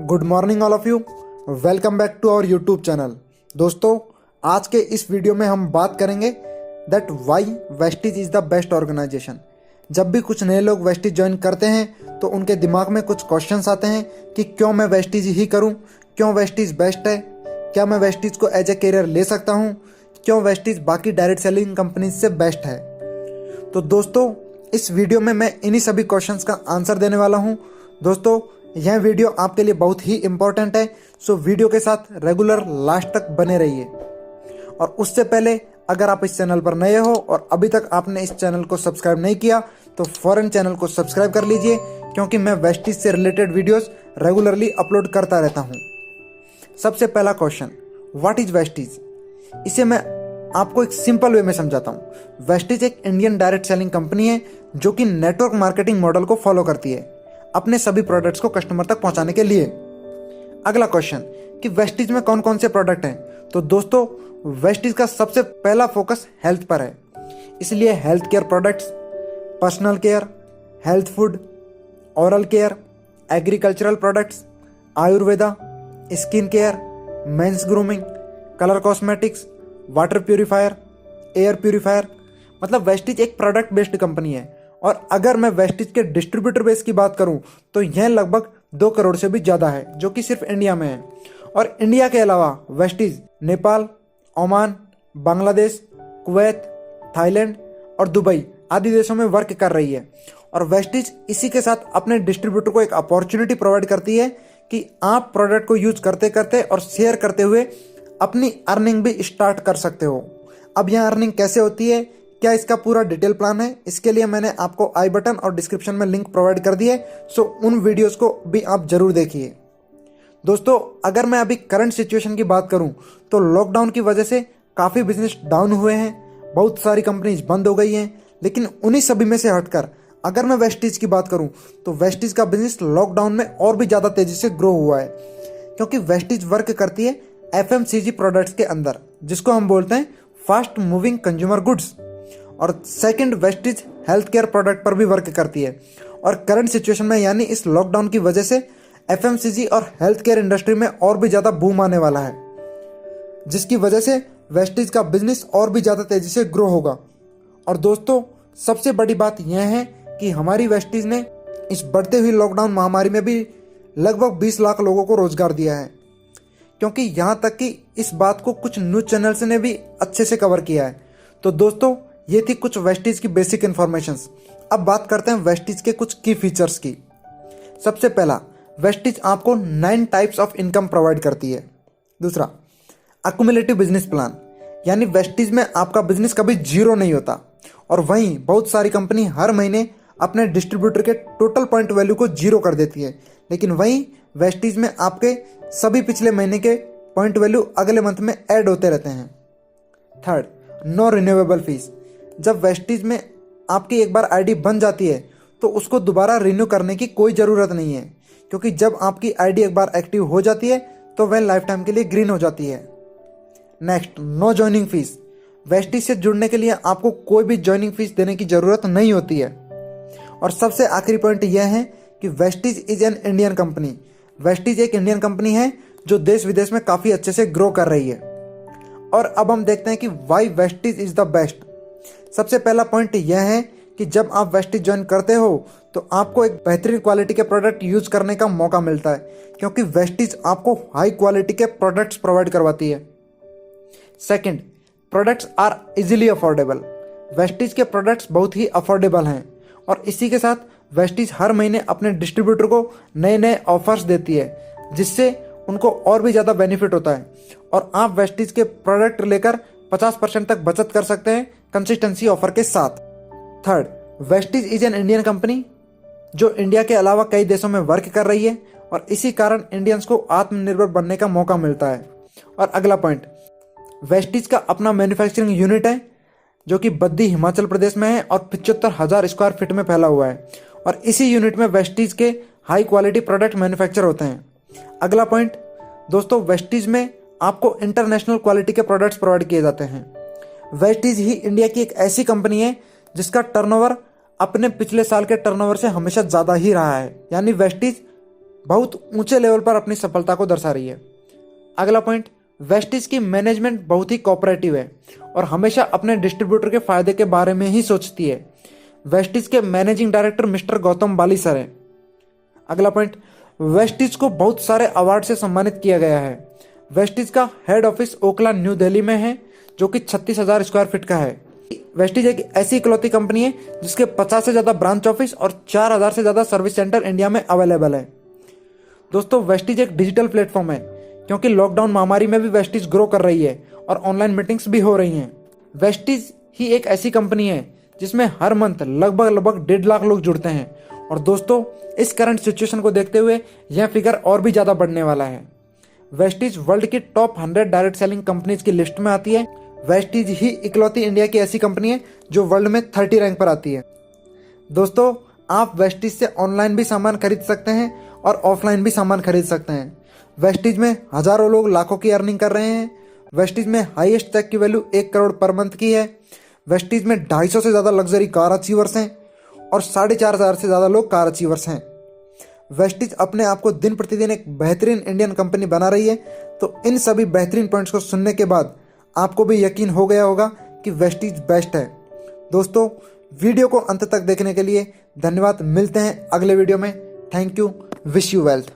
Good morning all of you. Welcome back to our YouTube channel. दोस्तों, आज के इस वीडियो में हम बात करेंगे that why Vestige is the best organisation. जब भी कुछ नए लोग वेस्टीज ज्वाइन करते हैं तो उनके दिमाग में कुछ क्वेश्चंस आते हैं कि क्यों मैं वेस्टीज ही करूं, क्यों वेस्टीज बेस्ट है, क्या मैं वेस्टीज को एज ए करियर ले सकता हूं, क्यों वेस्टीज बाकी डायरेक्ट सेलिंग कंपनीज से बेस्ट है। तो दोस्तों, इस वीडियो में मैं इन्हीं सभी क्वेश्चंस का आंसर देने वाला हूं। दोस्तों, यह वीडियो आपके लिए बहुत ही इंपॉर्टेंट है, सो वीडियो के साथ रेगुलर लास्ट तक बने रहिए। और उससे पहले अगर आप इस चैनल पर नए हो और अभी तक आपने इस चैनल को सब्सक्राइब नहीं किया तो फौरन चैनल को सब्सक्राइब कर लीजिए, क्योंकि मैं वेस्टीज से रिलेटेड वीडियोस रेगुलरली अपलोड करता रहता हूँ। सबसे पहला क्वेश्चन, व्हाट इज वेस्टीज। इसे मैं आपको एक सिंपल वे में समझाता हूँ। वेस्टीज एक इंडियन डायरेक्ट सेलिंग कंपनी है जो कि नेटवर्क मार्केटिंग मॉडल को फॉलो करती है अपने सभी प्रोडक्ट्स को कस्टमर तक पहुंचाने के लिए। अगला क्वेश्चन कि वेस्टीज में कौन कौन से प्रोडक्ट हैं। तो दोस्तों, वेस्टीज का सबसे पहला फोकस हेल्थ पर है, इसलिए health care products, personal care, health food, oral care, agricultural products, Ayurveda, skin care, mains grooming, colour cosmetics, water purifier, air purifier. मतलब वेस्टीज एक प्रोडक्ट बेस्ड कंपनी है। और अगर मैं वेस्टीज के डिस्ट्रीब्यूटर बेस की बात करूं तो यह लगभग 2 करोड़ से भी ज़्यादा है, जो कि सिर्फ इंडिया में है। और इंडिया के अलावा Vestige Nepal, Oman, Bangladesh, Kuwait, Thailand और दुबई आदि देशों में वर्क कर रही है। और वेस्टीज इसी के साथ अपने डिस्ट्रीब्यूटर को एक अपॉर्चुनिटी प्रोवाइड करती है कि आप प्रोडक्ट को यूज करते करते और शेयर करते हुए अपनी अर्निंग भी स्टार्ट कर सकते हो। अब यह अर्निंग कैसे होती है, क्या इसका पूरा डिटेल प्लान है, इसके लिए मैंने आपको आई बटन और डिस्क्रिप्शन में लिंक प्रोवाइड कर दिए, सो उन वीडियोस को भी आप जरूर देखिए। दोस्तों, अगर मैं अभी करंट सिचुएशन की बात करूं तो लॉकडाउन की वजह से काफ़ी बिजनेस डाउन हुए हैं, बहुत सारी कंपनीज बंद हो गई हैं। लेकिन उन्हीं सभी में से हटकर अगर मैं वेस्टीज की बात करूं तो वेस्टीज का बिजनेस लॉकडाउन में और भी ज़्यादा तेज़ी से ग्रो हुआ है, क्योंकि वेस्टीज वर्क करती है FMCG प्रोडक्ट्स के अंदर, जिसको हम बोलते हैं फास्ट मूविंग कंज्यूमर गुड्स। और second, Vestige health care product पर भी वर्क करती है। और करंट सिचुएशन में यानी इस लॉकडाउन की वजह से FMCG और हेल्थ केयर इंडस्ट्री में और भी ज़्यादा बूम आने वाला है, जिसकी वजह से वेस्टीज का बिजनेस और भी ज़्यादा तेज़ी से ग्रो होगा। और दोस्तों, सबसे बड़ी बात यह है कि हमारी वेस्टीज ने इस बढ़ते हुई लॉकडाउन महामारी में भी लगभग 20 लाख लोगों को रोजगार दिया है, क्योंकि यहाँ तक कि इस बात को कुछ न्यूज़ चैनल्स ने भी अच्छे से कवर किया है। तो दोस्तों, ये थी कुछ वेस्टीज की बेसिक इन्फॉर्मेशंस। अब बात करते हैं वेस्टीज के कुछ की फीचर्स की। सबसे पहला, वेस्टीज आपको 9 टाइप्स ऑफ इनकम प्रोवाइड करती है। दूसरा, अक्यूमुलेटिव बिजनेस प्लान, यानी वेस्टीज में आपका बिजनेस कभी जीरो नहीं होता। और वहीं बहुत सारी कंपनी हर महीने अपने डिस्ट्रीब्यूटर के टोटल पॉइंट वैल्यू को जीरो कर देती है, लेकिन वहीं वेस्टीज में आपके सभी पिछले महीने के पॉइंट वैल्यू अगले मंथ में ऐड होते रहते हैं। Third, no renewable fee. जब वेस्टीज में आपकी एक बार आईडी बन जाती है तो उसको दोबारा रिन्यू करने की कोई ज़रूरत नहीं है, क्योंकि जब आपकी आईडी एक बार एक्टिव हो जाती है तो वह लाइफ टाइम के लिए ग्रीन हो जाती है। Next, no joining fee. Vestige से जुड़ने के लिए आपको कोई भी ज्वाइनिंग फीस देने की ज़रूरत नहीं होती है। और सबसे आखिरी पॉइंट यह है कि Vestige is an Indian company. Vestige एक इंडियन कंपनी है जो देश विदेश में काफ़ी अच्छे से ग्रो कर रही है। और अब हम देखते हैं कि why Vestige is the best. सबसे पहला पॉइंट यह है कि जब आप वेस्टीज ज्वाइन करते हो तो आपको एक बेहतरीन क्वालिटी के प्रोडक्ट यूज करने का मौका मिलता है, क्योंकि वेस्टीज आपको हाई क्वालिटी के प्रोडक्ट्स प्रोवाइड करवाती है। Second, products are easily affordable. Vestige के प्रोडक्ट्स बहुत ही अफोर्डेबल हैं। और इसी के साथ वेस्टीज हर महीने अपने डिस्ट्रीब्यूटर को नए नए ऑफर्स देती है, जिससे उनको और भी ज़्यादा बेनिफिट होता है। और आप वेस्टीज के प्रोडक्ट लेकर 50% तक बचत कर सकते हैं कंसिस्टेंसी ऑफर के साथ। Third, Vestige is an Indian company जो इंडिया के अलावा कई देशों में वर्क कर रही है, और इसी कारण इंडियंस को आत्मनिर्भर बनने का मौका मिलता है। और अगला पॉइंट, वेस्टीज का अपना मैन्युफैक्चरिंग यूनिट है जो कि बद्दी हिमाचल प्रदेश में है और 75,000 स्क्वायर फीट में फैला हुआ है। और इसी यूनिट में वेस्टीज के हाई क्वालिटी प्रोडक्ट मैन्युफैक्चर होते हैं। अगला पॉइंट, दोस्तों, वेस्टीज में आपको इंटरनेशनल क्वालिटी के प्रोडक्ट्स प्रोवाइड किए जाते हैं। वेस्टीज ही इंडिया की एक ऐसी कंपनी है जिसका टर्नओवर अपने पिछले साल के टर्नओवर से हमेशा ज़्यादा ही रहा है, यानी वेस्टीज बहुत ऊंचे लेवल पर अपनी सफलता को दर्शा रही है। अगला पॉइंट, वेस्टीज की मैनेजमेंट बहुत ही कोऑपरेटिव है और हमेशा अपने डिस्ट्रीब्यूटर के फायदे के बारे में ही सोचती है। वेस्टीज के मैनेजिंग डायरेक्टर मिस्टर गौतम बाली सर हैं। अगला पॉइंट, वेस्टीज को बहुत सारे अवार्ड से सम्मानित किया गया है। वेस्टीज का head office Okhla new Delhi में है, जो कि 36,000 स्क्वायर फीट का है। वेस्टीज एक ऐसी इकलौती कंपनी है जिसके 50 से ज़्यादा ब्रांच ऑफिस और 4,000 से ज़्यादा सर्विस सेंटर इंडिया में अवेलेबल है। दोस्तों, वेस्टीज एक डिजिटल प्लेटफॉर्म है, क्योंकि लॉकडाउन महामारी में भी वेस्टीज ग्रो कर रही है और ऑनलाइन मीटिंग्स भी हो रही हैं। वेस्टीज ही एक ऐसी कंपनी है जिसमें हर मंथ लगभग 1.5 लाख लोग जुड़ते हैं। और दोस्तों, इस करंट सिचुएशन को देखते हुए यह फिगर और भी ज़्यादा बढ़ने वाला है। वेस्टीज वर्ल्ड की टॉप 100 डायरेक्ट सेलिंग कंपनीज की लिस्ट में आती है। वेस्टीज ही इकलौती इंडिया की ऐसी कंपनी है जो वर्ल्ड में 30 रैंक पर आती है। दोस्तों, आप वेस्टीज से ऑनलाइन भी सामान खरीद सकते हैं और ऑफलाइन भी सामान खरीद सकते हैं। वेस्टीज में हजारों लोग लाखों की अर्निंग कर रहे हैं। वेस्टीज में हाईएस्ट चेक की वैल्यू 1 करोड़ पर मंथ की है। वेस्टीज में 250 से ज़्यादा लग्जरी कार अचीवर्स हैं और 4,500 से ज़्यादा लोग कार अचीवर्स हैं। वेस्टीज अपने आप को दिन प्रतिदिन एक बेहतरीन इंडियन कंपनी बना रही है। तो इन सभी बेहतरीन पॉइंट्स को सुनने के बाद आपको भी यकीन हो गया होगा कि वेस्टीज बेस्ट है। दोस्तों, वीडियो को अंत तक देखने के लिए धन्यवाद। मिलते हैं अगले वीडियो में। Thank you. Wish you wealth.